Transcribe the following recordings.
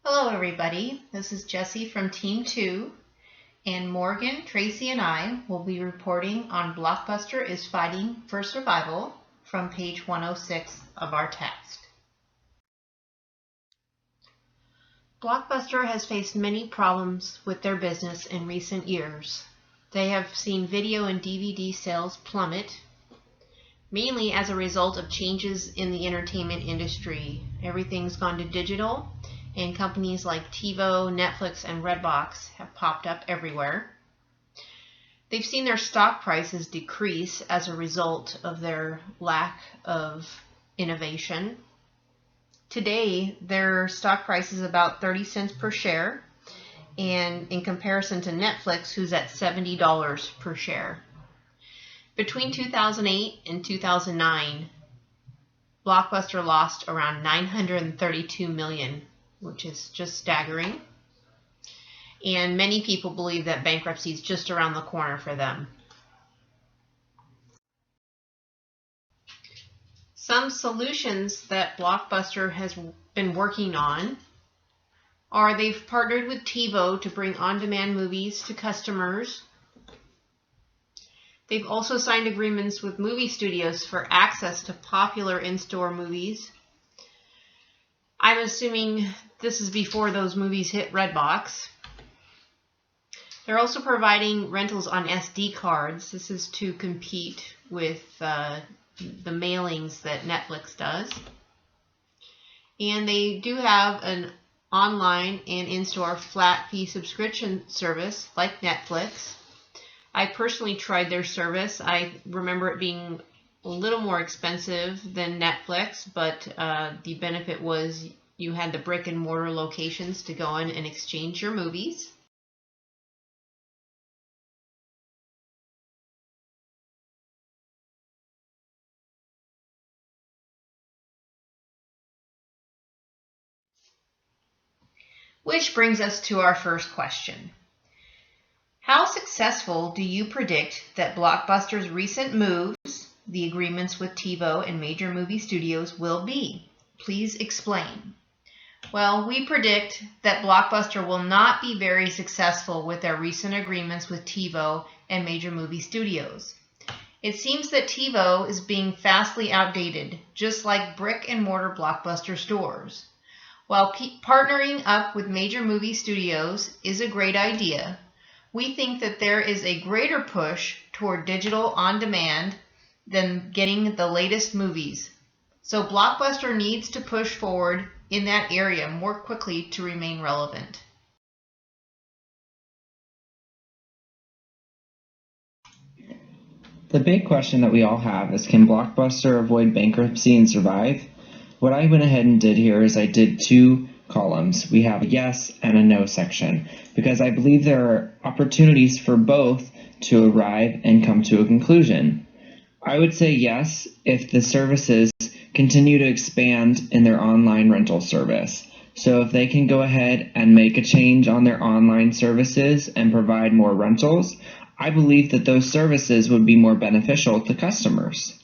Hello everybody, this is Jessie from Team 2, and Morgan, Tracie, and I will be reporting on Blockbuster is Fighting for Survival from page 106 of our text. Blockbuster has faced many problems with their business in recent years. They have seen video and DVD sales plummet, mainly as a result of changes in the entertainment industry. Everything's gone to digital, and companies like TiVo, Netflix, and Redbox have popped up everywhere. They've seen their stock prices decrease as a result of their lack of innovation. Today, their stock price is about 30 cents per share, and in comparison to Netflix, who's at $70 per share. Between 2008 and 2009, Blockbuster lost around $932 million, which is just staggering. And many people believe that bankruptcy is just around the corner for them. Some solutions that Blockbuster has been working on are they've partnered with TiVo to bring on-demand movies to customers. They've also signed agreements with movie studios for access to popular in-store movies. I'm assuming this is before those movies hit Redbox. They're also providing rentals on SD cards. This is to compete with the mailings that Netflix does. And they do have an online and in-store flat fee subscription service like Netflix. I personally tried their service. I remember it being a little more expensive than Netflix, but the benefit was you had the brick and mortar locations to go in and exchange your movies. Which brings us to our first question. How successful do you predict that Blockbuster's recent moves, the agreements with TiVo and major movie studios, will be? Please explain. Well, we predict that Blockbuster will not be very successful with their recent agreements with TiVo and major movie studios. It seems that TiVo is being fastly outdated, just like brick and mortar Blockbuster stores. While partnering up with major movie studios is a great idea, we think that there is a greater push toward digital on-demand than getting the latest movies. So Blockbuster needs to push forward in that area more quickly to remain relevant. The big question that we all have is, can Blockbuster avoid bankruptcy and survive? What I went ahead and did here is I did two columns. We have a yes and a no section, because I believe there are opportunities for both to arrive and come to a conclusion. I would say yes if the services continue to expand in their online rental service. So if they can go ahead and make a change on their online services and provide more rentals, I believe that those services would be more beneficial to customers.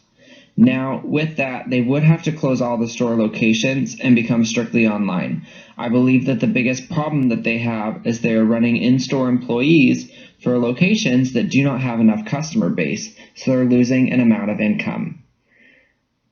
Now, with that, they would have to close all the store locations and become strictly online. I believe that the biggest problem that they have is they are running in-store employees for locations that do not have enough customer base, so they're losing an amount of income.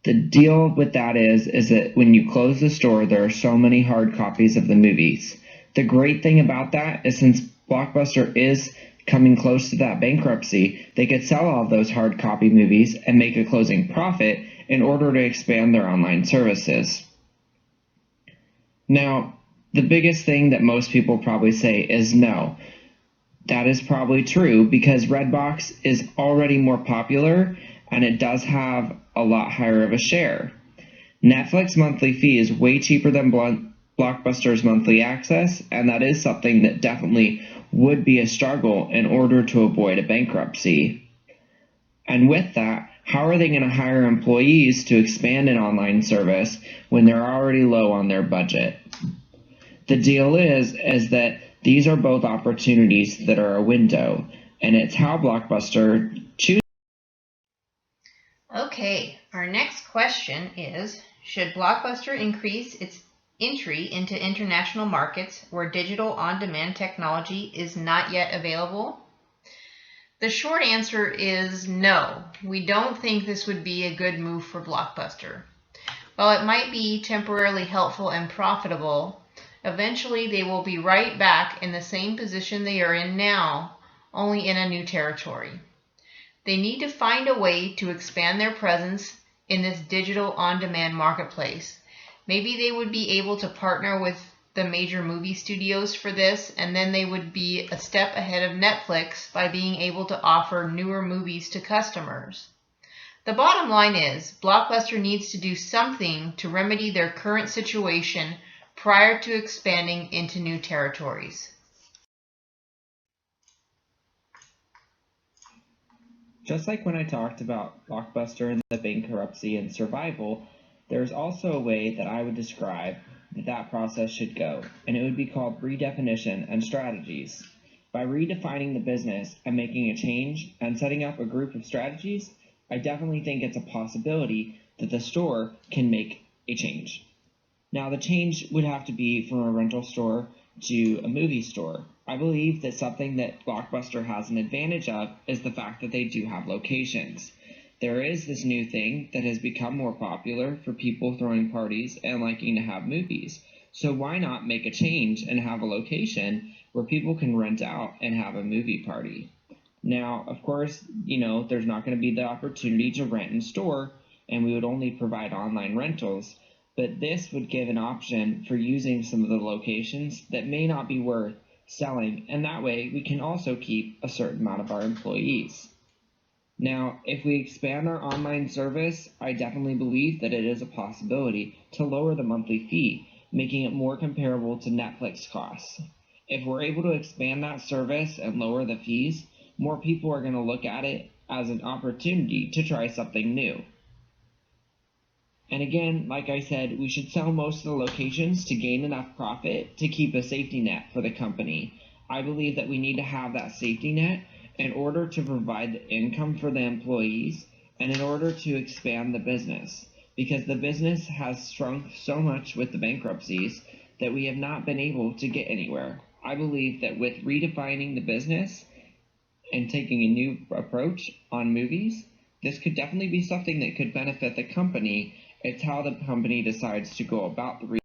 The deal with that is that when you close the store, there are so many hard copies of the movies. The great thing about that is, since Blockbuster is coming close to that bankruptcy, they could sell all of those hard copy movies and make a closing profit in order to expand their online services. Now, the biggest thing that most people probably say is no. That is probably true, because Redbox is already more popular and it does have a lot higher of a share. Netflix monthly fee is way cheaper than Blockbuster's monthly access, and that is something that definitely would be a struggle in order to avoid a bankruptcy. And with that, how are they going to hire employees to expand an online service when they're already low on their budget? The deal is that these are both opportunities that are a window, and it's how Blockbuster chooses. Okay, our next question is, should Blockbuster increase its entry into international markets where digital on-demand technology is not yet available? The short answer is no. We don't think this would be a good move for Blockbuster. While it might be temporarily helpful and profitable, eventually they will be right back in the same position they are in now, only in a new territory. They need to find a way to expand their presence in this digital on-demand marketplace. Maybe they would be able to partner with the major movie studios for this, and then they would be a step ahead of Netflix by being able to offer newer movies to customers. The bottom line is, Blockbuster needs to do something to remedy their current situation prior to expanding into new territories. Just like when I talked about Blockbuster and the bankruptcy and survival, there's also a way that I would describe that process should go, and it would be called redefinition and strategies. By redefining the business and making a change and setting up a group of strategies, I definitely think it's a possibility that the store can make a change. Now, the change would have to be from a rental store to a movie store. I believe that something that Blockbuster has an advantage of is the fact that they do have locations. There is this new thing that has become more popular for people throwing parties and liking to have movies. So why not make a change and have a location where people can rent out and have a movie party? Now, of course, there's not going to be the opportunity to rent in store, and we would only provide online rentals, but this would give an option for using some of the locations that may not be worth selling, and that way we can also keep a certain amount of our employees. Now, if we expand our online service, I definitely believe that it is a possibility to lower the monthly fee, making it more comparable to Netflix costs. If we're able to expand that service and lower the fees, more people are going to look at it as an opportunity to try something new. And again, like I said, we should sell most of the locations to gain enough profit to keep a safety net for the company. I believe that we need to have that safety net in order to provide the income for the employees and in order to expand the business, because the business has shrunk so much with the bankruptcies that we have not been able to get anywhere. I believe that with redefining the business and taking a new approach on movies, this could definitely be something that could benefit the company. It's how the company decides to go about the